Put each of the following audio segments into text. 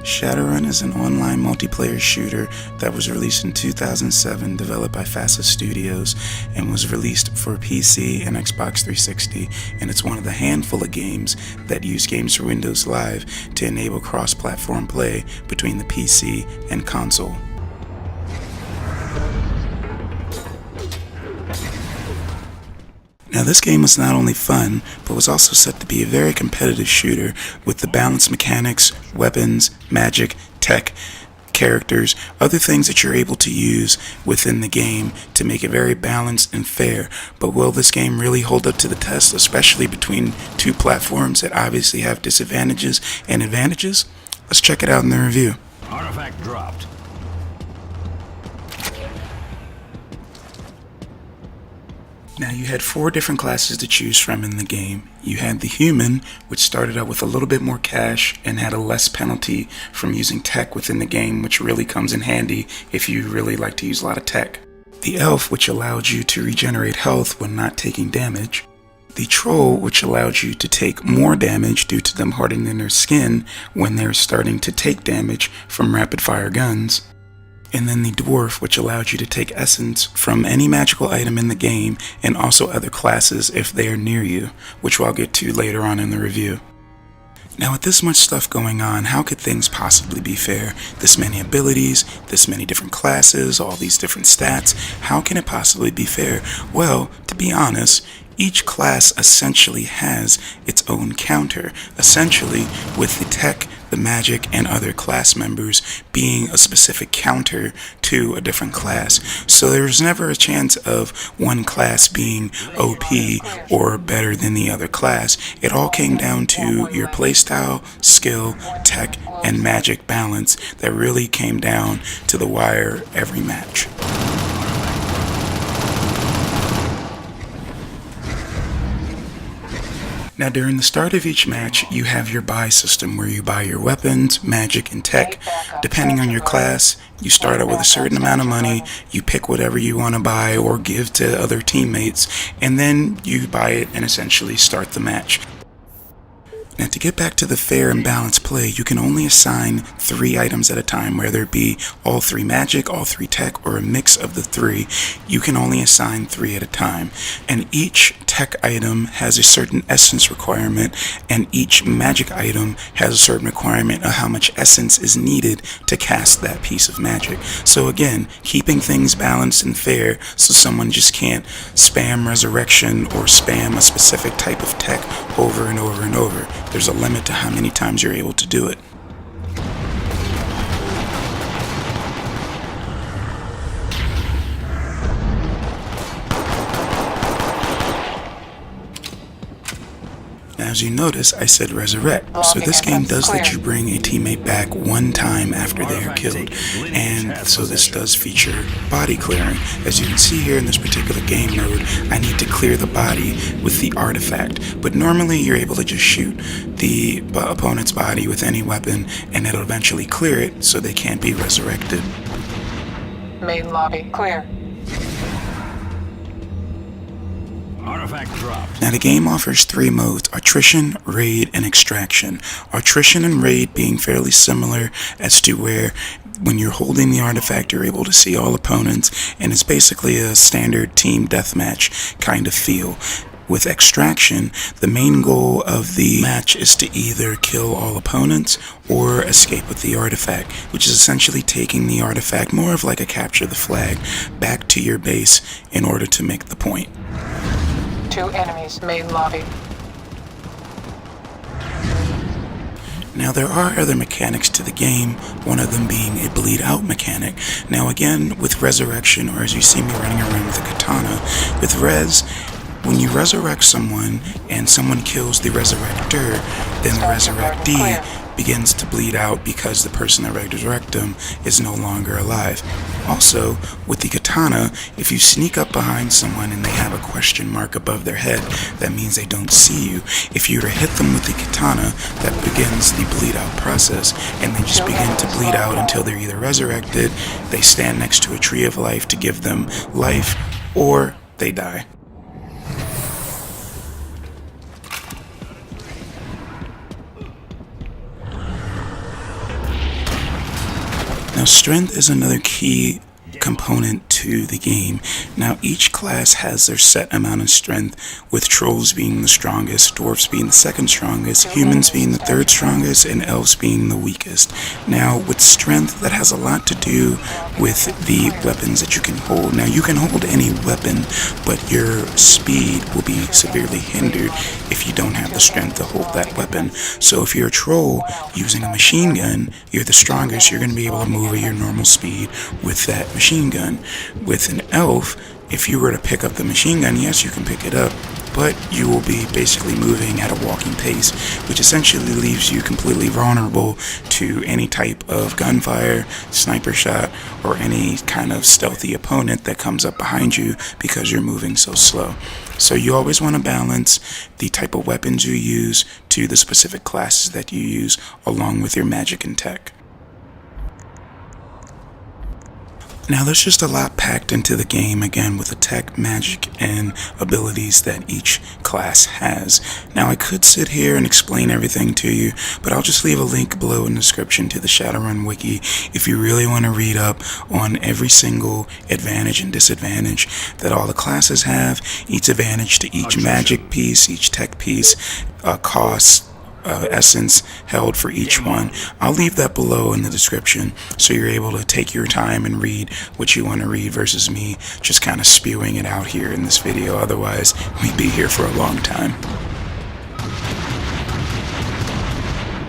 Shadowrun is an online multiplayer shooter that was released in 2007, developed by Fassa Studios, and was released for PC and Xbox 360, and it's one of the handful of games that use Games for Windows Live to enable cross-platform play between the PC and console. Now this game was not only fun, but was also set to be a very competitive shooter with the balanced mechanics, weapons, magic, tech, characters, other things that you're able to use within the game to make it very balanced and fair. But will this game really hold up to the test, especially between two platforms that obviously have disadvantages and advantages? Let's check it out in the review. Artifact dropped. Now you had 4 different classes to choose from in the game. You had the human, which started out with a little bit more cash and had a less penalty from using tech within the game, which really comes in handy if you really like to use a lot of tech. The elf, which allowed you to regenerate health when not taking damage. The troll, which allowed you to take more damage due to them hardening their skin when they're starting to take damage from rapid fire guns. And then the dwarf, which allowed you to take essence from any magical item in the game and also other classes if they are near you, which I'll get to later on in the review. Now with this much stuff going on, how could things possibly be fair? This many abilities, this many different classes, all these different stats, how can it possibly be fair? Well, to be honest, each class essentially has its own counter, essentially with the tech, the magic, and other class members being a specific counter to a different class. So there's never a chance of one class being OP or better than the other class. It all came down to your playstyle, skill, tech, and magic balance that really came down to the wire every match. Now during the start of each match, you have your buy system where you buy your weapons, magic, and tech. Depending on your class, you start out with a certain amount of money, you pick whatever you want to buy or give to other teammates, and then you buy it and essentially start the match. Now to get back to the fair and balanced play, you can only assign 3 items at a time, whether it be all 3 magic, all 3 tech, or a mix of the 3. You can only assign 3 at a time. And each tech item has a certain essence requirement, and each magic item has a certain requirement of how much essence is needed to cast that piece of magic. So again, keeping things balanced and fair so someone just can't spam resurrection or spam a specific type of tech over and over and over. There's a limit to how many times you're able to do it. As you notice, I said resurrect, so this game does let you bring a teammate back 1 time after they are killed, and so this does feature body clearing. As you can see here in this particular game mode, I need to clear the body with the artifact, but normally you're able to just shoot the opponent's body with any weapon and it'll eventually clear it so they can't be resurrected. Main lobby clear. Artifact dropped. Now the game offers 3 modes: attrition, raid, and extraction. Attrition and raid being fairly similar as to where when you're holding the artifact you're able to see all opponents, and it's basically a standard team deathmatch kind of feel. With extraction, the main goal of the match is to either kill all opponents or escape with the artifact, which is essentially taking the artifact, more of like a capture the flag, back to your base in order to make the point. 2 enemies, main lobby. Now there are other mechanics to the game, one of them being a bleed out mechanic. Now again, with resurrection, or as you see me running around with a katana, with res, when you resurrect someone and someone kills the resurrector, then the resurrectee begins to bleed out because the person that resurrected them is no longer alive. Also, with the katana, if you sneak up behind someone and they have a question mark above their head, that means they don't see you. If you were to hit them with the katana, that begins the bleed out process, and they just begin to bleed out until they're either resurrected, they stand next to a tree of life to give them life, or they die. Now, strength is another key component to the game. Now, each class has their set amount of strength, with trolls being the strongest, dwarves being the second strongest, humans being the third strongest, and elves being the weakest. Now, with strength, that has a lot to do with the weapons that you can hold. Now, you can hold any weapon, but your speed will be severely hindered if you don't have the strength to hold that weapon. So if you're a troll using a machine gun, you're the strongest, you're going to be able to move at your normal speed with that machine gun. With an elf, if you were to pick up the machine gun, yes, you can pick it up, but you will be basically moving at a walking pace, which essentially leaves you completely vulnerable to any type of gunfire, sniper shot, or any kind of stealthy opponent that comes up behind you because you're moving so slow. So you always want to balance the type of weapons you use to the specific classes that you use, along with your magic and tech. Now, there's just a lot packed into the game, again, with the tech, magic, and abilities that each class has. Now, I could sit here and explain everything to you, but I'll just leave a link below in the description to the Shadowrun Wiki if you really want to read up on every single advantage and disadvantage that all the classes have, each advantage to each magic piece, each tech piece, costs, essence held for each one. I'll leave that below in the description so you're able to take your time and read what you want to read versus me just kind of spewing it out here in this video. Otherwise, we'd be here for a long time.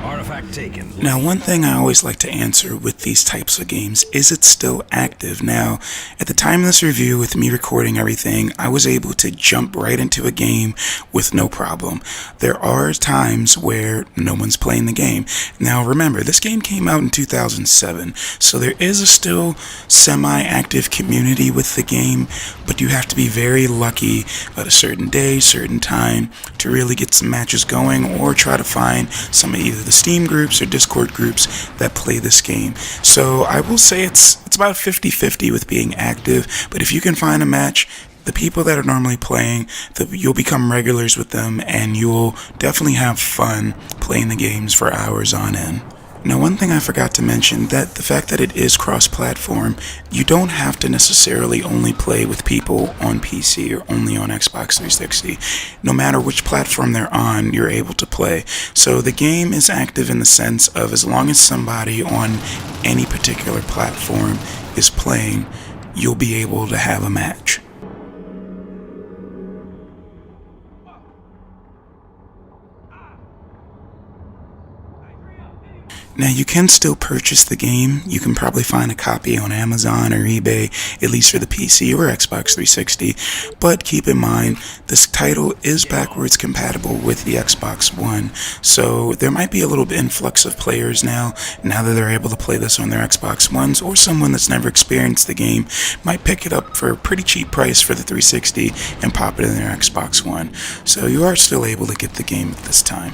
Artifact taken. Now, one thing I always like to answer with these types of games is it still active? Now, at the time of this review, with me recording everything, I was able to jump right into a game with no problem. There are times where no one's playing the game. Now, remember, this game came out in 2007, so there is a still semi-active community with the game, but you have to be very lucky at a certain day, certain time to really get some matches going, or try to find some of either the Steam groups or Discord groups that play this game. So I will say it's about 50-50 with being active, but if you can find a match, the people that are normally playing, you'll become regulars with them, and you'll definitely have fun playing the games for hours on end. Now, one thing I forgot to mention, that the fact that it is cross-platform, you don't have to necessarily only play with people on PC or only on Xbox 360. No matter which platform they're on, you're able to play. So the game is active in the sense of as long as somebody on any particular platform is playing, you'll be able to have a match. Now, you can still purchase the game. You can probably find a copy on Amazon or eBay, at least for the PC or Xbox 360. But keep in mind, this title is backwards compatible with the Xbox One. So there might be a little bit influx of players now that they're able to play this on their Xbox Ones, or someone that's never experienced the game might pick it up for a pretty cheap price for the 360 and pop it in their Xbox One. So you are still able to get the game at this time.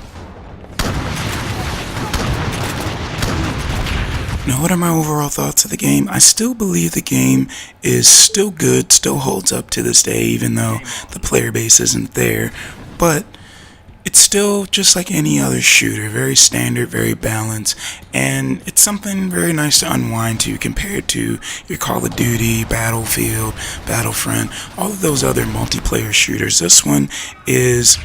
Now, what are my overall thoughts of the game? I still believe the game is still good, still holds up to this day, even though the player base isn't there. But it's still just like any other shooter, very standard, very balanced, and it's something very nice to unwind to compared to your Call of Duty, Battlefield, Battlefront, all of those other multiplayer shooters. This one is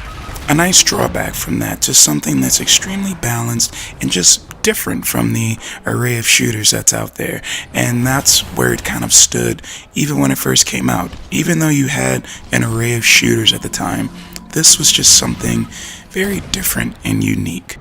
a nice drawback from that, just something that's extremely balanced and just different from the array of shooters that's out there. And that's where it kind of stood even when it first came out. Even though you had an array of shooters at the time, this was just something very different and unique.